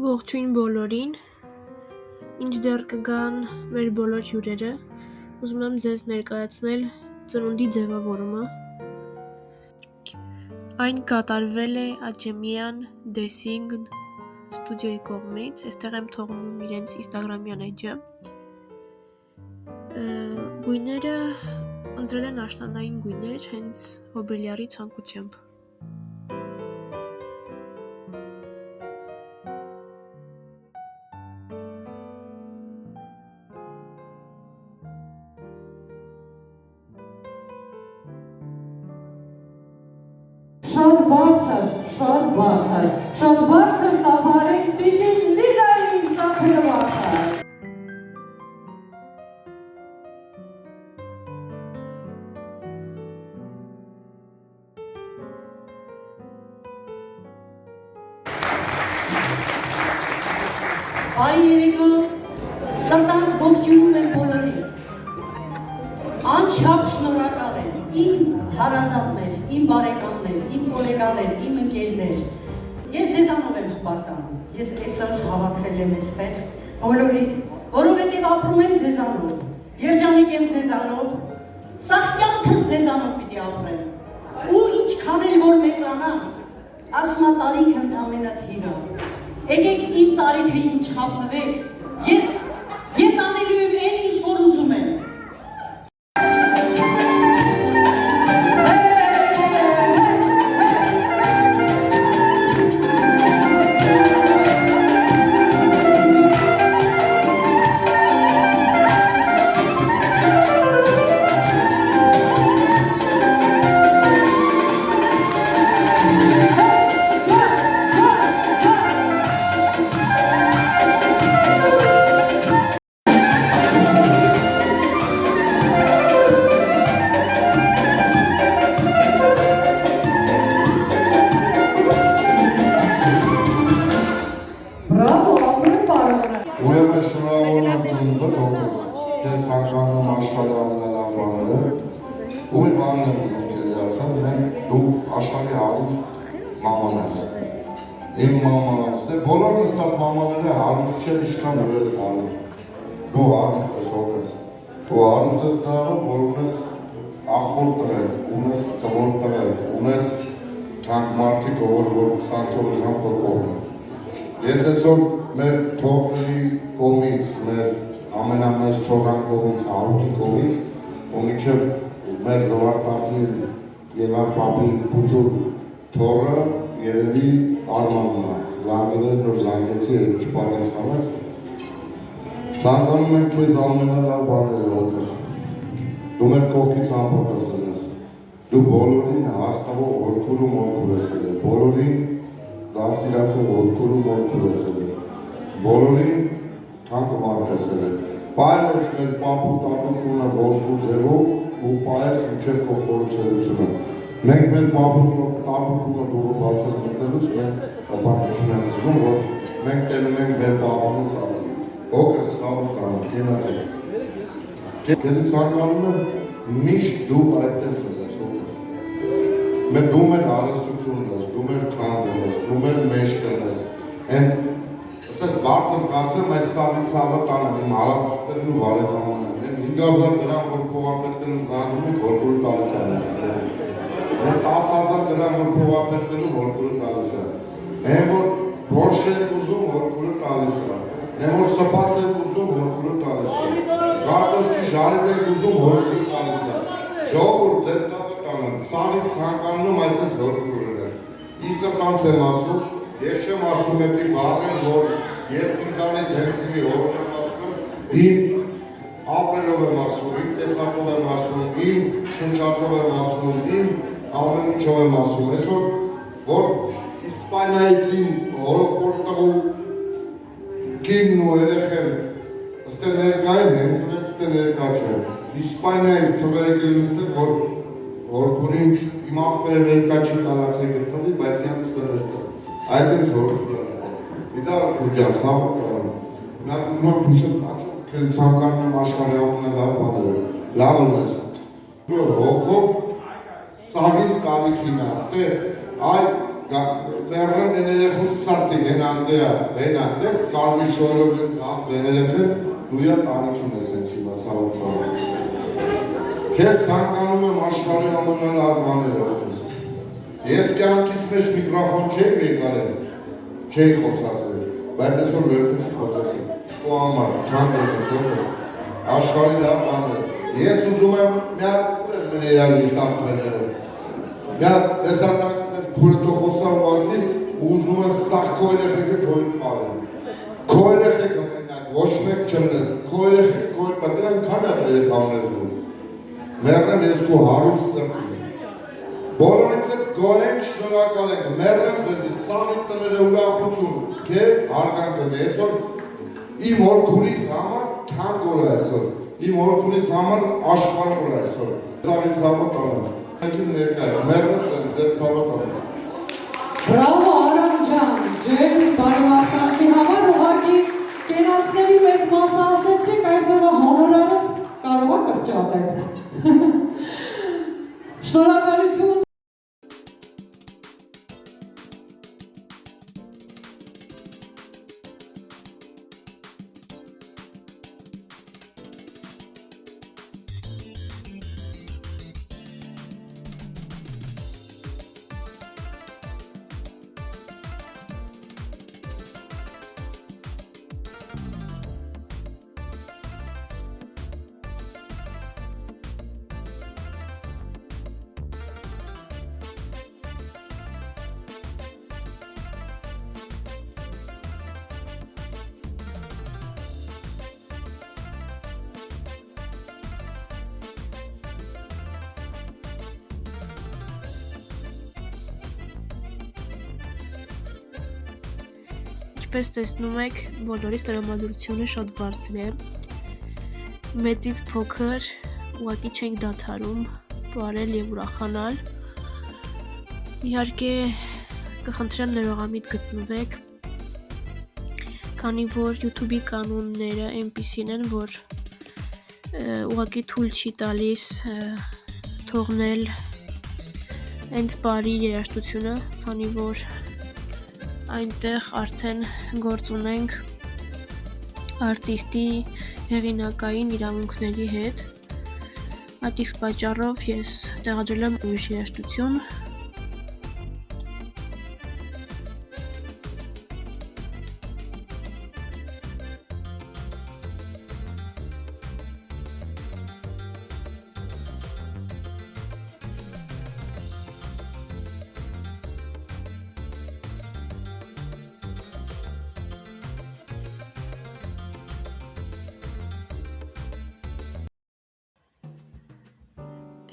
Ողջույն բոլորին, ինչ դեռ կգան մեր բոլոր հյուրերը, ուզում եմ ձեզ ներկայացնել ծնունդի ձևավորումը։ Այն կատարվել է Աջեմյան Դեսինգ ստուդիոյի կողմից, այստեղ եմ թողնում իրենց ինստագրամյան էջը։ Գույները ընտրել են աշնանային գույներ, հենց հոբելյարի ցանկությամբ։ Շատ բարձր ծավալեք տիկին լիդերին ծախելը բարձր։ Բարի երեկո, սրտանց ողջունում եմ բոլորին, անչափ շնորհակալ եմ իմ հարազատներ, իմ բարեկամներ, իմ գոլեգաներ, իմ ընկերներ, ես ձեզանով եմ հպարտանում, ես այսօր հավաքվել եմ այստեղ բոլորիդ, որովհետև ապրում եմ ձեզանով, երջանիկ եմ ձեզանով, սաղ կյանքս ձեզանով պիտի ապրեմ, ու ինչքան էլ որ մեծանամ, ասում է տարիքը ընդամենը թիվ է, եկեք իմ տարիքին չխաբնվեք, ես անելու եմ այն ինչ որ ուզում եմ։ Ուրեմն շնորհավորում եմ ծնունդը թողնես, ձեզ ցանկանում աշխարհի ամենալավ բաները, ու մի բանն եմ ուզում քեզ ասել, մենք դու աշխարհի հարուստ մաման ես, իմ մաման ես, բոլորն ստաց մամաները հարուստ չեն, ինչքան դու ես հարուստ, դու հարուստ ես հոգես, դու հարուստ ես նրանով, որ ունես աղբոր տղեր, ունես կվոր տղեր, ունես թանկ մարդիկ, որ 24 ժամ քո կողմն են։ Ես այսօր մեր թողների կողմից, մեր ամենամեծ թողան կողմից, հարուտի կողմից, ու մինչև մեր զվարթատի Ելար պապի պուտուր թողը երևի արմանն է, զանգերել նոր զանգեցի չպատեսխանեց, ցանկանում եմ քեզ ամենալավ բաները հոգես, դու մեր կողքից ամբողջացել ես, դու բոլորին հաստավող օրքուր ու մորքուր ես ել, բոլորին դաստիարակող օրքուր ու մորքուր ես ել, բոլորին թանկ մարդ ես ել, պայլես մեր պապու տատուկունը ոսկու ձևով ու պայես մինչև քո խորհրդությունը։ Մենք մեր պապու տատուկունը դուրը բացել մտնելուց մենք հպարտություն են զգում, որ մենք տենում ենք մեր պապանու տատուկ, հոգս սավուր տանում, կենացեք։ Քեզի ցանկանում եմ միշտ դու այդպես ես հոգս։ Մեր դու մեր հարստությունն ես, դու մեր թանդ ես, դու մեր մեջքն ես, են ասես բարձր կասեմ այս սավի ցավը տանեմ իմ հարավատերն ու վարեկամանն են 5,000 դրամ որ փողապետկնում զանգում ենք հորկուրը տալիս է մեր 10,000 դրամ որ փողապետկնում հորկուրը տալիս է են որ որշ ենք ուզում հորկուրը տալիս է են որ սպաս ենք ուզում հորկուրը տալիս է գարտոշկի ժարիտ ենք ուզում հորկուրը տալիս է ժողովուրդ ձեր ցավը տանեմ սաղի ցանկանում այսպես հորկուրը իսրտանց եմ ասում ես չեմ ասում եմ բաղեն, որ ես ինձանից հենց ինի հորն եմ ասում, իմ ապրելով եմ ասում, իմ տեսածով եմ ասում, իմ շնչածով եմ ասում, իմ ամեն ինչով եմ ասում, այսօր, որ Իսպանիայից իմ հորովպորտղու կինն ու երեխեն, ստե ներկա են, հենց նեց ստե ներկա չեն, Իսպանիայից թվայեկել նստել, որ հորքուրին իմ աղբերը ներկա չի կալացել գտնվի, բայց իմ ստներ կա։ Այդ ինձ հորքուրին։ Իդա հորքուրջան, սաղը կալան։ Նա ուզում եմ դուշը կել սանկանում եմ աշխարի ամունը լավ բաները, լավ ըլնես։ Հոգով սաղիս կարիքին աստե, այ Մերրան էներեխուս սարտին են անդես, կարմի շոյլով են կամց էներեխեն, դույա տարիքին ես են սիմա ծավոտվարը։ Կեզ սանկանում եմ աշխարի ամոնը լավ բաները ոտես։ Ես կյանքից մեջ միկրոֆոն չեի վեկարել, չեի խոսացել, բայց այսօր վերցեցի խոսացել։ Ու ամար, թանդ եմ ես ոտես, աշխարի լավ բաները։ Ես ուզում եմ միատ մեն երար իշտախմերները։ Միատ տեսատակ քուրը տոխոսար ու ասի, ուզում ես սաղ քո երեխեքը քոյին պարեն։ Քո երեխեքը մենակ, ոչ մեկ չմնեն, քո երեխեքը քոյին պարեն, դրան քանատ երեխավն ես դու։ Մերրեմ ես քո հարուս սրտին։ Բոլորից հետ գոհենք, շնորհակալ ենք, մերրեմ ձեզի սաղիտ տները ուրախություն, քեվ հարգանքն այսօր իմ հորքուրիս համար թանկ օր այսօր, իմ հորքուրիս համար աշխարհ օր այսօր։ Սաղիտ ցավոտ անեմ, սակին ներկա է, մերրեմ ձեր ցավոտ անեմ։ Բրավո Արամ ջան, ջեր բարեմաղթանքի համար ուղղակի կենացների մեծ մասը ասեցիք, այսօրվա հոնորարս կարող է կրճատել։ Շնորհակալություն։ Ինչպես տեսնում եք, բոլորիս տրամադրությունը շատ բարձր է։ Մեծից փոքր ուղղակի չենք դադարում բարել եւ ուրախանալ։ Իհարկե կխնդրեմ ներողամիտ գտնվեք, քանի որ YouTube-ի կանոնները այնպիսին են, որ ուղղակի թույլ չի տալիս թողնել հենց բարի երաժշտությունը, քանի որ այնտեղ արդեն գործ ունենք արտիստի հեղինակային իրավունքների հետ։ Այդ իսկ պատճառով ես տեղադրել եմ ուրիշ երաժշտություն։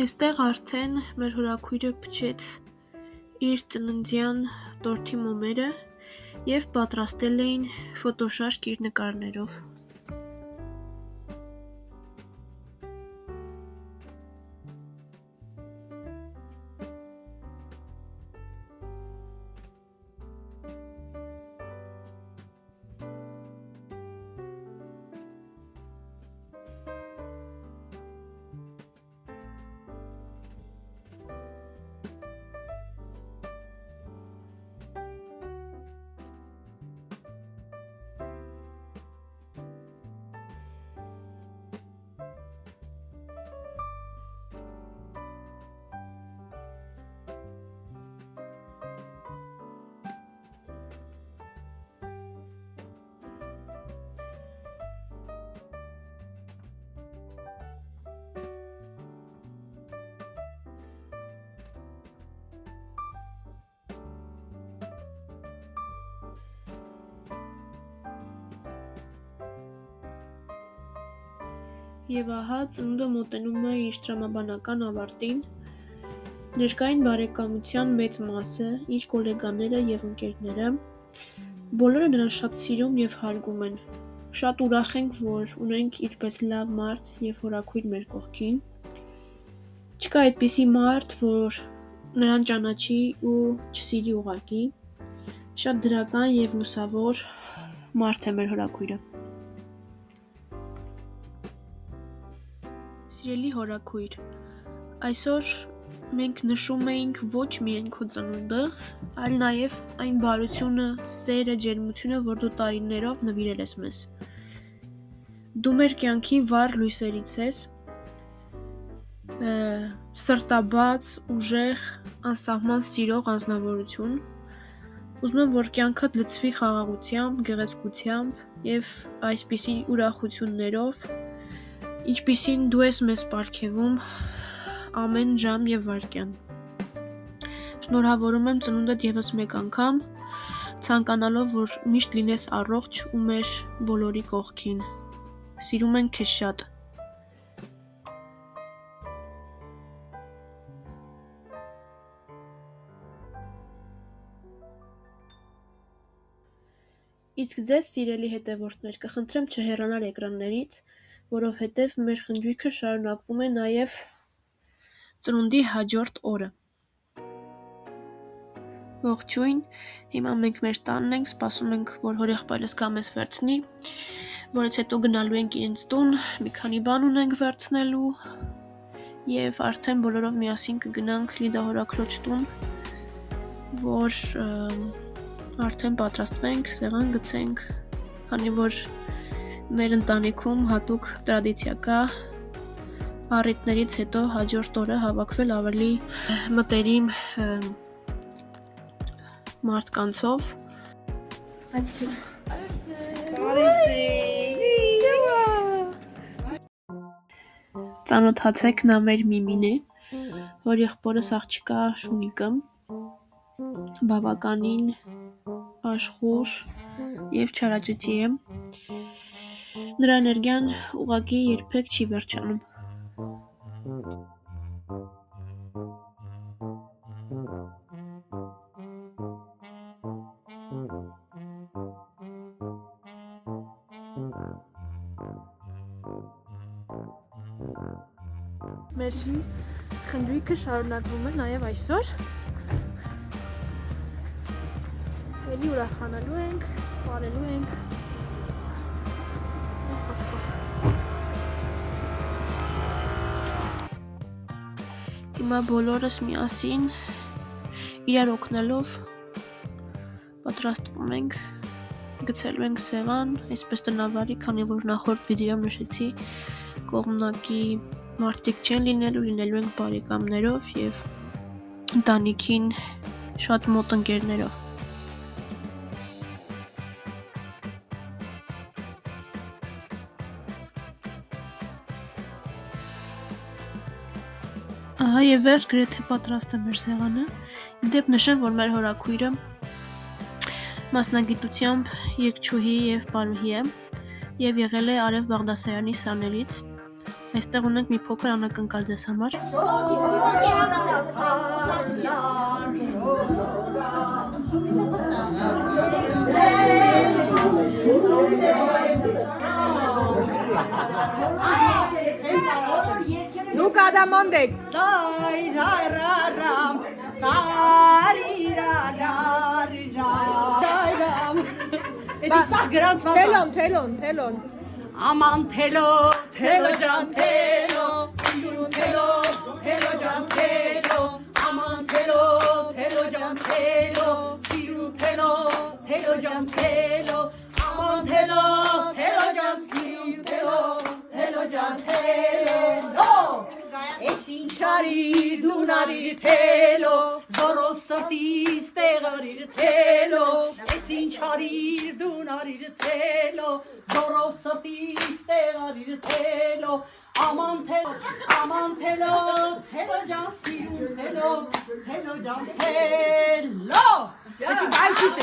Այստեղ արդեն մեր հորաքույրը փչեց իր ծննդյան տորթի մոմերը և պատրաստել էին ֆոտոշարք իր նկարներով։ Եվ ահա ծնունդը մոտենում է իր տրամաբանական ավարտին, ներկային բարեկամության մեծ մասը, իր գոլեգաները և ընկերները, բոլորը նրան շատ սիրում և հարգում են, Շատ ուրախ ենք, որ ունենք իրպես լավ մարդ եւ հորաքույր մեր կողքին։ Չկա այդպիսի մարդ, որ նրան ճանաչի ու չսիրի ուղակի։ Շատ դրական եւ լուսավոր մարդ է մեր հորաքույրը։ Սիրելի հորաքույր, այսօր մենք նշում էինք ոչ միայն քո ծնունդը, այլ նաև այն բարությունը, սերը, ջերմությունը, որ դու տարիներով նվիրել ես մեզ։ Դու մեր կյանքի վառ լույսերից ես, սրտաբաց, ուժեղ, անսահման սիրող անձնավորություն։ Ուզում եմ, որ կյանքդ լցվի խաղաղությամբ, գեղեցկությամբ եւ այսպիսի ուրախություններով, ինչպիսին դու ես մեզ պարգևում ամեն ժամ եւ վայրկյան։ Շնորհավորում եմ ծնունդդ եւս մեկ անգամ, ցանկանալով, որ միշտ լինես առողջ ու մեր բոլորի կողքին։ Սիրում ենք քեզ շատ։ Իսկ ձեզ, սիրելի հետևորդներ, կխնդրեմ չհեռանալ էկրաններից, որովհետև մեր խնջույքը շարունակվում է նաև ծնունդի հաջորդ օրը։ Ողջույն, հիմա մենք մեր տանն ենք, սպասում ենք, որ հորեղբայրս գա մեզ վերցնի, որից հետո գնալու ենք իրենց տուն, մի քանի բան ունենք վերցնելու եւ արդեն բոլորով միասին կգնանք Լիդա հորաքրոջ տուն, որ արդեն պատրաստվենք, սեղան գցենք, քանի որ մեր ընտանիքում հատուկ տրադիցիա կա առիթներից հետո հաջորդ օրը հավաքվել ավելի մտերիմ մարդկանցով։ Ծանոթացեք, նա մեր Միմին է, որ եղբորս աղջիկա Շունիկը, բավականին աշխուժ եւ չարաճճի է։ Նրա էներգիան ուղղակի երբեք չի վերջանում։ Մեր խնջույքը շարունակվում է նաև այսօր։ Էլի ուրախանալու ենք, բարելու ենք։ Խոսքով։ Հիմա բոլորս միասին իրար օգնելով պատրաստվում ենք, գցելու ենք սեղան, այսպես տնավարի, քանի որ նախորդ վիդեոյում նշեցի, կողմնակի մարդիկ չեն լինելու ենք բարեկամներով եւ ընտանիքին շատ մոտ ընկերներով։ Ահա եւ վերջ գրեթե պատրաստ է մեր սեղանը։ Իդեպ նշեմ, որ մեր հորաքույրը մասնագիտությամբ երգչուհի եւ պարուհի է եւ եղել է Արև Բաղդասարյանի սաներից։ Այստեղ ունենք մի փոքր անակնկալ ձեզ համար։ Nu cadamandec. Telon. Aman telo can telo, sirun telo can telo, aman telo can telo, sirun telo can telo, aman telo can sirun telo can telo. Esin şarir dunarir telo, zoro sırtis teğarir telo. Esin şarir dunarir telo, zoro sırtis teğarir telo. Aman telo can sirun telo can telo. Esin bayşisi.